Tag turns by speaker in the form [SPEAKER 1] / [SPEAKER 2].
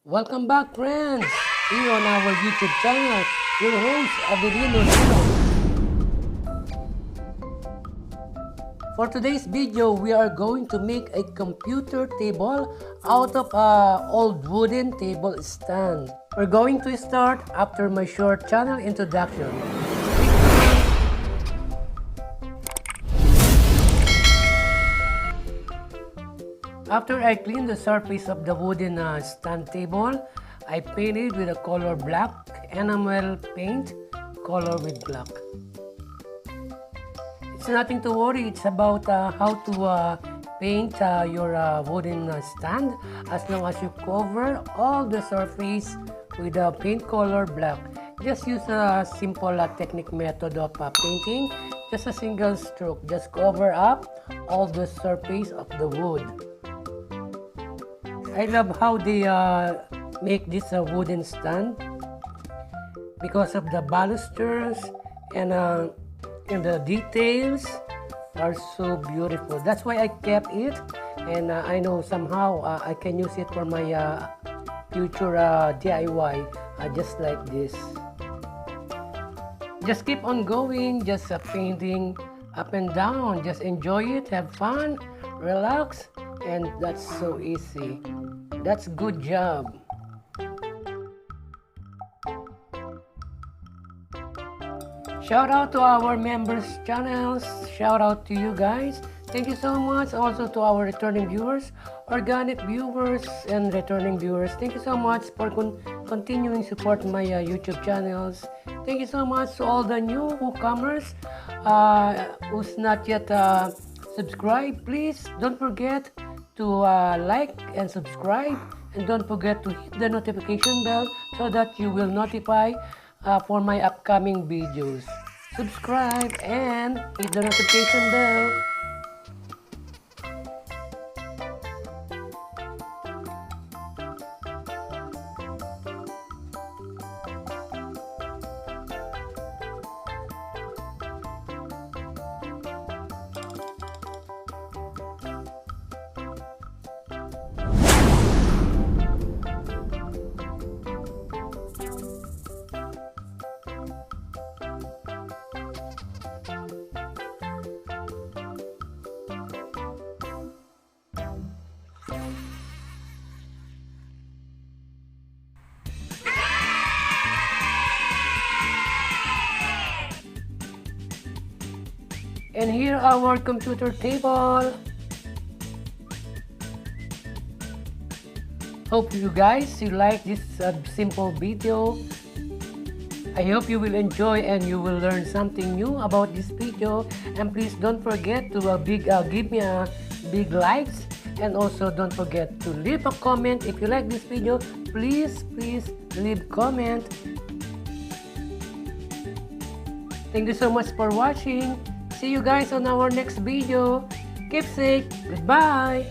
[SPEAKER 1] Welcome back, friends! Here on our YouTube channel, your host, Adelino Lino. For today's video, we are going to make a computer table out of an old wooden table stand. We're going to start after my short channel introduction. After I cleaned the surface of the wooden stand table, I painted with a color black, enamel paint, color with black. It's nothing to worry, it's about how to paint your wooden stand as long as you cover all the surface with the paint color black. Just use a simple technique method of painting, just a single stroke. Just cover up all the surface of the wood. I love how they make this wooden stand because of the balusters and the details are so beautiful. That's why I kept it, and I know somehow I can use it for my future DIY just like this. Just keep on going, just painting up and down. Just enjoy it, have fun, relax, and that's so easy. That's good job. Shout out to our members channels. Shout out to you guys. Thank you so much. Also to our returning viewers, organic viewers and returning viewers. Thank you so much for continuing support my YouTube channels. Thank you so much to all the newcomers who's not yet subscribed. Please don't forget to like and subscribe, and don't forget to hit the notification bell so that you will notify for my upcoming videos. Subscribe and hit the notification bell. And here our computer table. Hope you guys like this simple video. I hope you will enjoy and you will learn something new about this video. And please don't forget to give me a big likes, and also don't forget to leave a comment if you like this video. Please leave comment. Thank you so much for watching. See you guys on our next video. Keep safe. Goodbye.